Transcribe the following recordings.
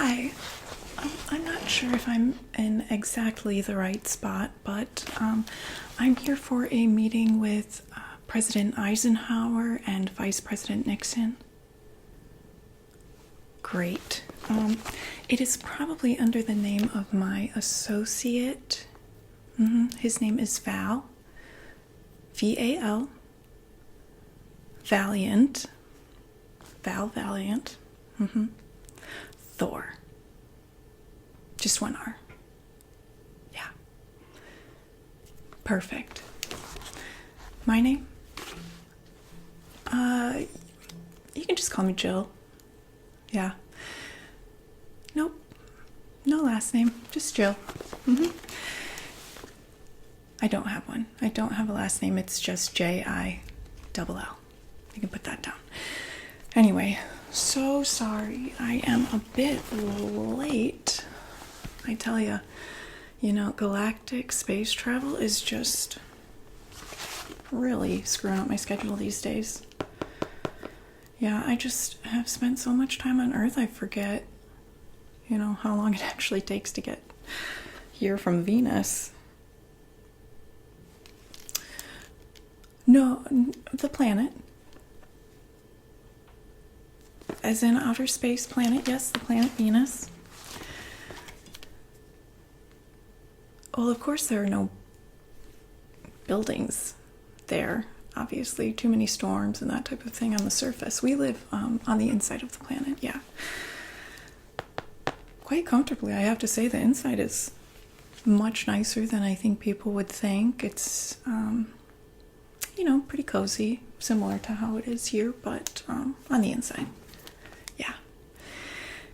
Hi. I'm not sure if I'm in exactly the right spot, but I'm here for a meeting with President Eisenhower and Vice President Nixon. Great. It is probably under the name of my associate. His name is Val. VAL. Valiant. Valiant. THOR. Just one R. Yeah. Perfect. My name? You can just call me Jill. Yeah. Nope. No last name. Just Jill. I don't have one. I don't have a last name. It's just Jill. You can put that down. Anyway, so sorry. I am a bit late. I tell you, galactic space travel is just really screwing up my schedule these days. Yeah, I just have spent so much time on Earth, I forget, how long it actually takes to get here from Venus. No, the planet. As in outer space planet, yes, the planet Venus. Well, of course there are no buildings there. Obviously, too many storms and that type of thing on the surface. We live on the inside of the planet, yeah. Quite comfortably, I have to say. The inside is much nicer than I think people would think. It's, pretty cozy, similar to how it is here, but on the inside. Yeah.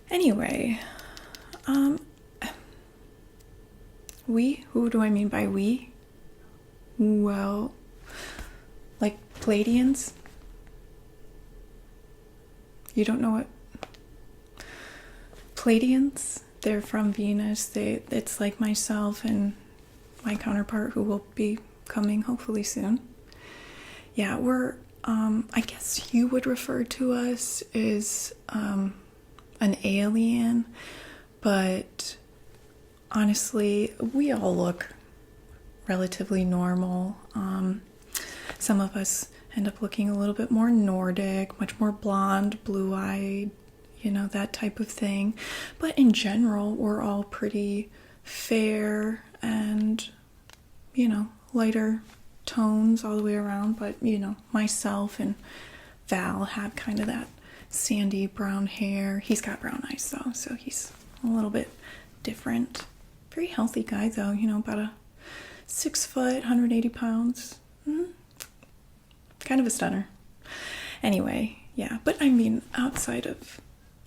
Anyway, who do I mean by we? Well, like Pleiadians? You don't know what? Pleiadians? They're from Venus. It's like myself and my counterpart who will be coming hopefully soon. Yeah, we're, I guess you would refer to us as an alien, but honestly, we all look relatively normal. Some of us end up looking a little bit more Nordic, much more blonde, blue-eyed, that type of thing. But in general, we're all pretty fair and, lighter tones all the way around. But, myself and Val have kind of that sandy brown hair. He's got brown eyes, though, so he's a little bit different. Very healthy guy, though, about a 6 foot, 180 pounds. Kind of a stunner. Anyway, yeah, but I mean, outside of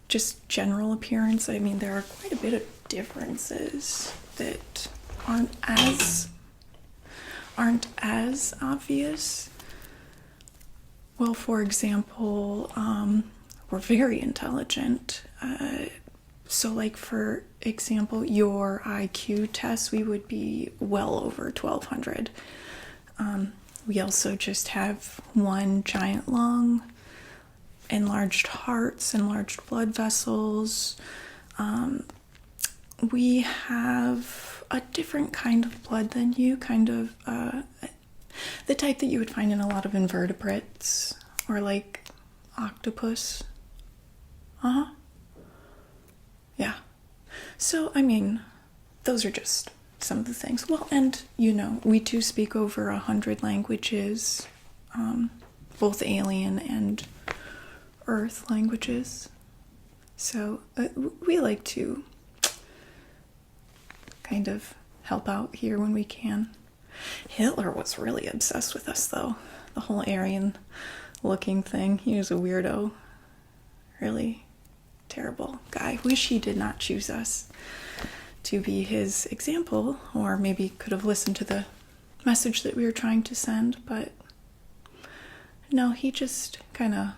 just general appearance, I mean, there are quite a bit of differences that aren't as obvious. Well, for example, we're very intelligent. So, like, for example, your IQ test, we would be well over 1,200. We also just have one giant lung, enlarged hearts, enlarged blood vessels. We have a different kind of blood than you, kind of the type that you would find in a lot of invertebrates, or like octopus. Yeah. So, I mean, those are just some of the things. Well, and, we do speak over 100 languages, both alien and Earth languages. So, we like to kind of help out here when we can. Hitler was really obsessed with us, though. The whole Aryan-looking thing. He was a weirdo. Really terrible guy. Wish he did not choose us to be his example, or maybe could have listened to the message that we were trying to send, but no, he just kind of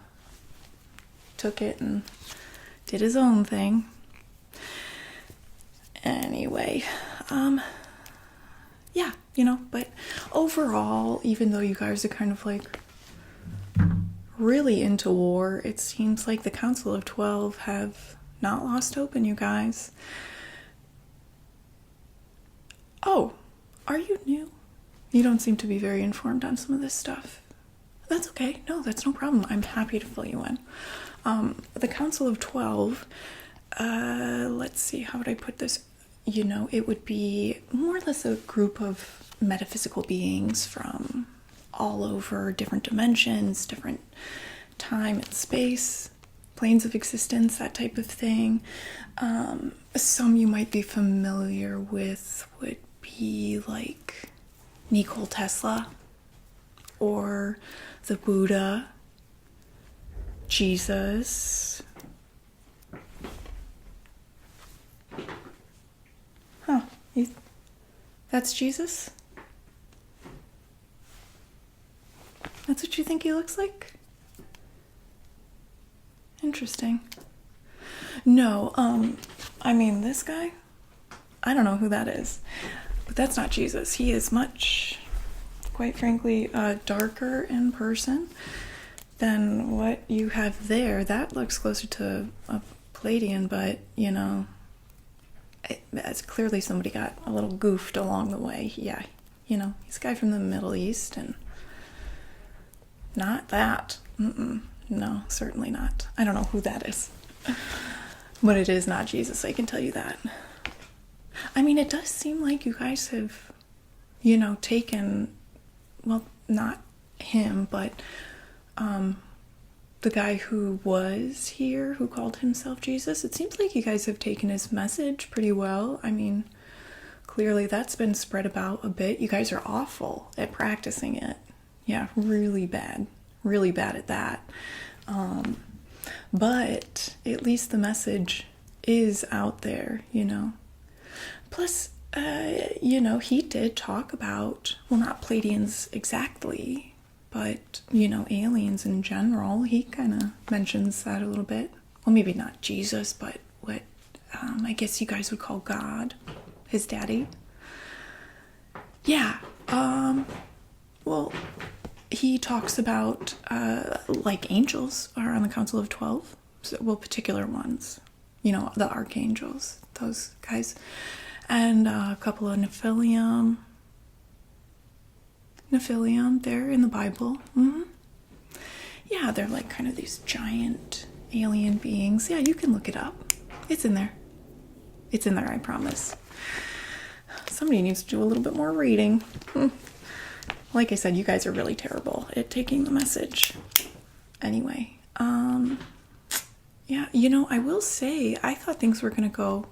took it and did his own thing. Anyway, yeah, but overall, even though you guys are kind of like really into war, it seems like the Council of 12 have not lost hope in you guys. Oh, are you new? You don't seem to be very informed on some of this stuff. That's okay. No, that's no problem. I'm happy to fill you in. The Council of 12, let's see, how would I put this? It would be more or less a group of metaphysical beings from all over, different dimensions, different time and space, planes of existence, that type of thing. Some you might be familiar with would be like Nikola Tesla or the Buddha, Jesus. Huh. That's Jesus? That's what you think he looks like? Interesting. No, I mean, this guy, I don't know who that is, but that's not Jesus. He is much, quite frankly, darker in person than what you have there. That looks closer to a Palladian, but, it's clearly somebody got a little goofed along the way. Yeah, he's a guy from the Middle East, and not that. No, certainly not. I don't know who that is. But it is not Jesus, I can tell you that. I mean, it does seem like you guys have, taken, well, not him, but the guy who was here, who called himself Jesus. It seems like you guys have taken his message pretty well. I mean, clearly that's been spread about a bit. You guys are awful at practicing it. Yeah, really bad at that. But at least the message is out there, Plus, he did talk about, well, not Palladians exactly, but, aliens in general. He kind of mentions that a little bit. Well, maybe not Jesus, but what I guess you guys would call God, his daddy. Yeah, well, he talks about, like angels are on the Council of 12. So, well, particular ones. The archangels, those guys. And a couple of Nephilim, they're in the Bible. Yeah, they're like kind of these giant alien beings. Yeah, you can look it up. It's in there. I promise. Somebody needs to do a little bit more reading. Like I said, you guys are really terrible at taking the message. Anyway, yeah, I will say, I thought things were going to go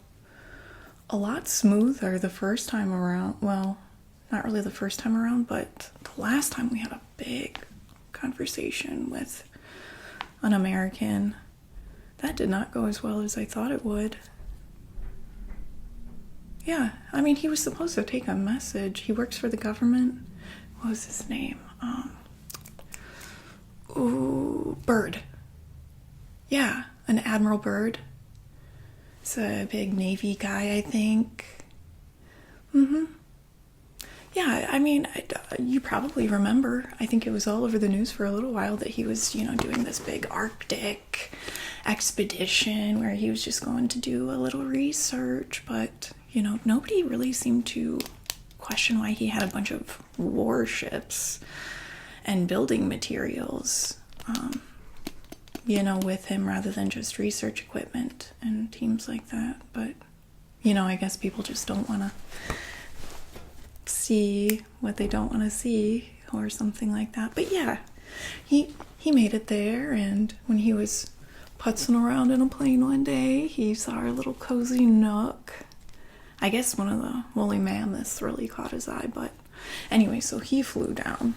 a lot smoother the first time around. Well, not really the first time around, but the last time we had a big conversation with an American. That did not go as well as I thought it would. Yeah, I mean, he was supposed to take a message. He works for the government. What was his name? Byrd. Yeah, an Admiral Byrd. He's a big Navy guy, I think. Yeah, I mean, you probably remember, I think it was all over the news for a little while that he was, doing this big Arctic expedition where he was just going to do a little research, but, nobody really seemed to question why he had a bunch of warships and building materials, with him rather than just research equipment and teams like that. But, I guess people just don't want to see what they don't want to see or something like that. But yeah, he made it there, and when he was putzing around in a plane one day, he saw our little cozy nook. I guess one of the woolly mammoths really caught his eye, but anyway, so he flew down,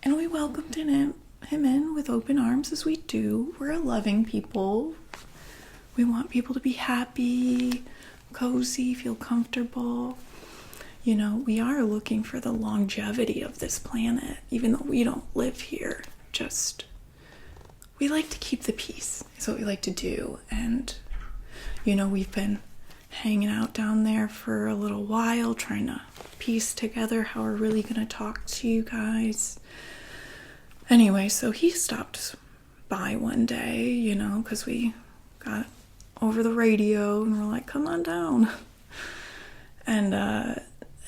and we welcomed him in with open arms, as we do. We're a loving people. We want people to be happy, cozy, feel comfortable. We are looking for the longevity of this planet, even though we don't live here. Just, we like to keep the peace, is what we like to do. And, we've been hanging out down there for a little while, trying to piece together how we're really going to talk to you guys. Anyway, so he stopped by one day, because we got over the radio, and we're like, come on down. And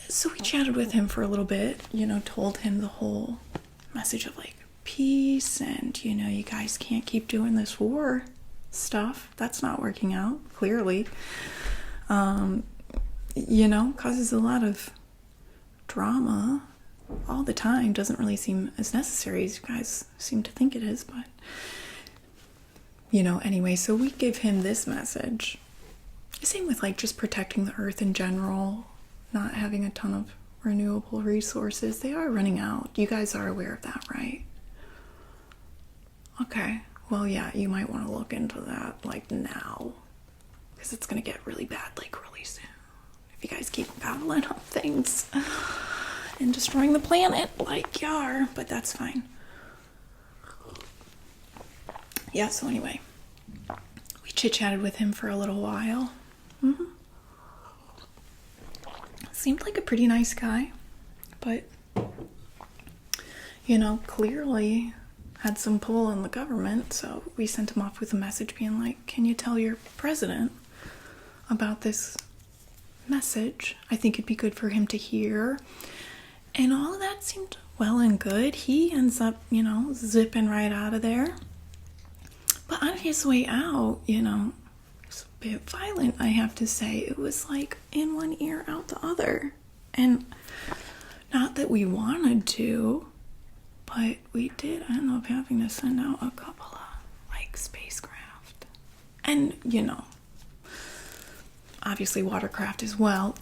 so we chatted with him for a little bit, told him the whole message of like peace, and you guys can't keep doing this war stuff. That's not working out, clearly. Causes a lot of drama all the time. Doesn't really seem as necessary as you guys seem to think it is, but anyway, so we give him this message. Same with like just protecting the earth in general, not having a ton of renewable resources. They are running out. You guys are aware of that, right? Okay. Well, yeah, you might want to look into that like now, because it's going to get really bad like really soon if you guys keep battling up things and destroying the planet like you are, but that's fine. Yeah, so anyway, we chit-chatted with him for a little while. Seemed like a pretty nice guy, but, clearly had some pull in the government, so we sent him off with a message being like, can you tell your president about this message? I think it'd be good for him to hear. And all of that seemed well and good. He ends up, zipping right out of there. But on his way out, it was a bit violent, I have to say. It was like in one ear, out the other. And not that we wanted to, but we did end up having to send out a couple of, like, spacecraft. And, obviously watercraft as well.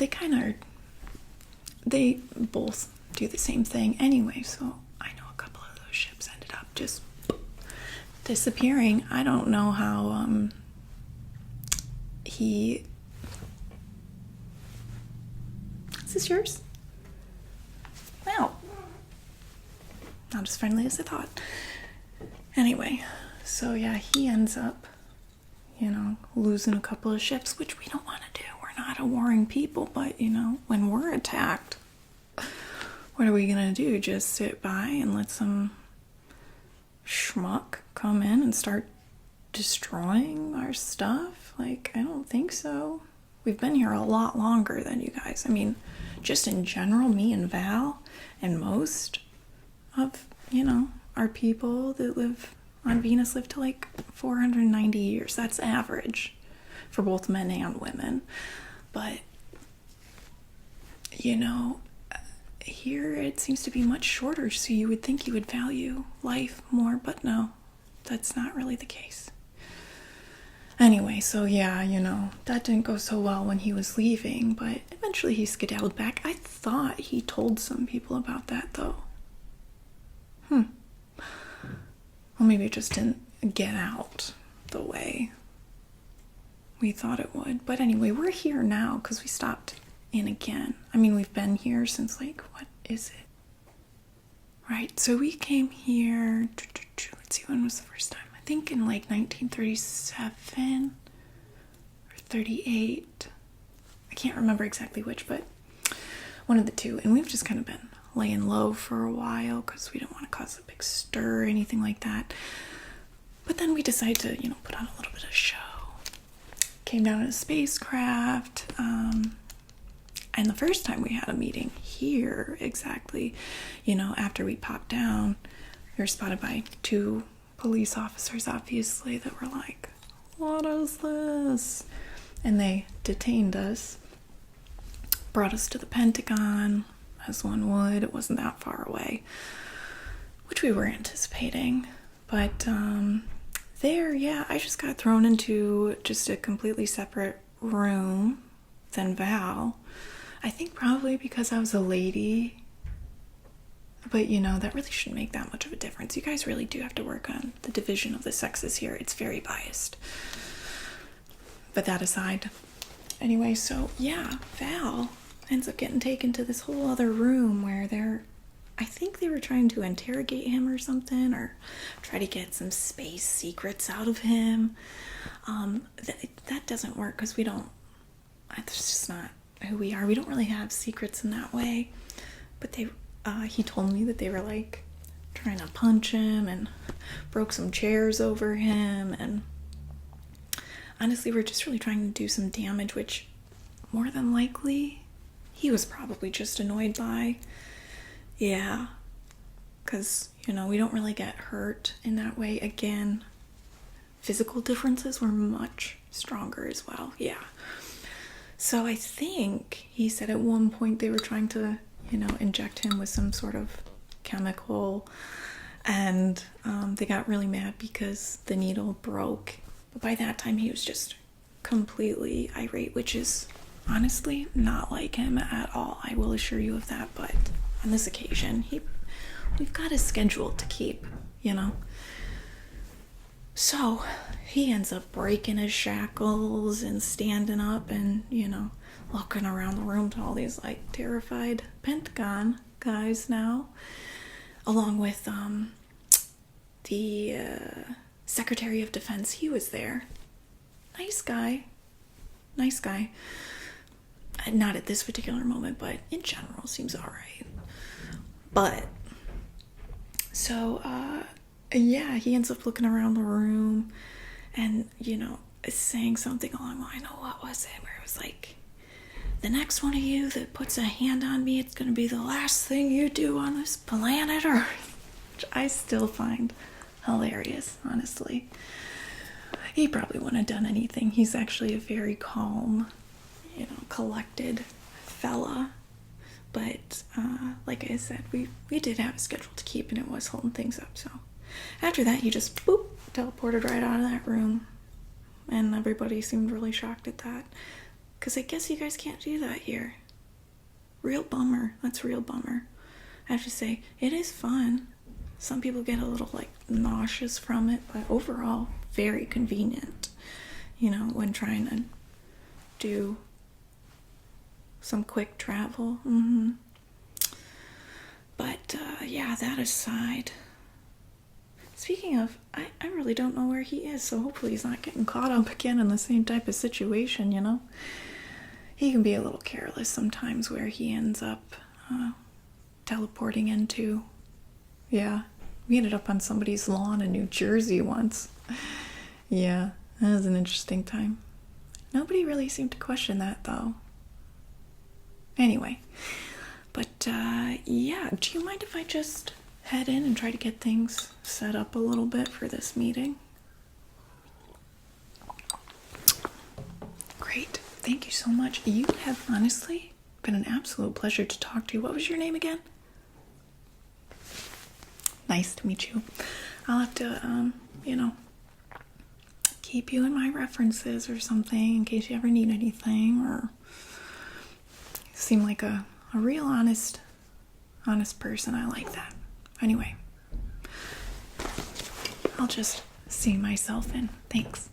They both do the same thing anyway, so I know a couple of those ships ended up just disappearing. I don't know how, Is this yours? Wow. Not as friendly as I thought. Anyway, so yeah, he ends up, losing a couple of ships, which we don't want to do. We're not a warring people, but, when we're attacked, what are we gonna do? Just sit by and let some schmuck come in and start destroying our stuff? Like, I don't think so. We've been here a lot longer than you guys. I mean, just in general, me and Val and most of, our people that live on Venus live to like 490 years. That's average for both men and women. But, here it seems to be much shorter, so you would think you would value life more, but no, that's not really the case. Anyway, so yeah, that didn't go so well when he was leaving, but eventually he skedaddled back. I thought he told some people about that, though. Well, maybe it just didn't get out the way we thought it would. But anyway, we're here now because we stopped in again. I mean, we've been here since, like, what is it? Right, so we came here, let's see, when was the first time? I think in, like, 1937 or 38. I can't remember exactly which, but one of the two. And we've just kind of been laying low for a while because we didn't want to cause a big stir or anything like that. But then we decided to, put on a little bit of show. Came down in a spacecraft, and the first time we had a meeting here, exactly, after we popped down, we were spotted by two police officers, obviously, that were like, what is this? And they detained us, brought us to the Pentagon, as one would. It wasn't that far away, which we were anticipating. But there, yeah, I just got thrown into just a completely separate room than Val. I think probably because I was a lady. But, that really shouldn't make that much of a difference. You guys really do have to work on the division of the sexes here. It's very biased. But that aside. Anyway, so, yeah, Val ends up getting taken to this whole other room where I think they were trying to interrogate him or something, or try to get some space secrets out of him. That doesn't work because that's just not who we are. We don't really have secrets in that way. But he told me that they were like trying to punch him and broke some chairs over him, and honestly, we're just really trying to do some damage, which more than likely he was probably just annoyed by. Yeah, because, you know, we don't really get hurt in that way. Again, physical differences were much stronger as well. Yeah. So I think he said at one point they were trying to, you know, inject him with some sort of chemical, and they got really mad because the needle broke. But by that time he was just completely irate, which is honestly not like him at all. I will assure you of that. But on this occasion, we've got a schedule to keep, you know. So he ends up breaking his shackles and standing up and, you know, looking around the room to all these, like, terrified Pentagon guys now, along with the Secretary of Defense. He was there. Nice guy. Not at this particular moment, but in general seems all right. But so yeah, he ends up looking around the room and, you know, saying something along the line, oh, what was it, where it was like, the next one of you that puts a hand on me, it's gonna be the last thing you do on this planet Earth, which I still find hilarious, honestly. He probably wouldn't have done anything. He's actually a very calm, you know, collected fella. But like I said, we did have a schedule to keep, and it was holding things up. So after that, he just boop teleported right out of that room, and everybody seemed really shocked at that, because I guess you guys can't do that here. Real bummer. That's real bummer. I have to say, it is fun. Some people get a little, like, nauseous from it, but overall, very convenient, you know, when trying to do some quick travel. But yeah, that aside, speaking of, I really don't know where he is, so hopefully he's not getting caught up again in the same type of situation, you know. He can be a little careless sometimes where he ends up teleporting into. Yeah, we ended up on somebody's lawn in New Jersey once. Yeah, that was an interesting time. Nobody really seemed to question that, though. Anyway, but yeah, do you mind if I just head in and try to get things set up a little bit for this meeting? Great, thank you so much. You have honestly been an absolute pleasure to talk to. What was your name again? Nice to meet you. I'll have to, you know, keep you in my references or something in case you ever need anything, or seem like a real honest person. I like that. Anyway, I'll just see myself in. Thanks.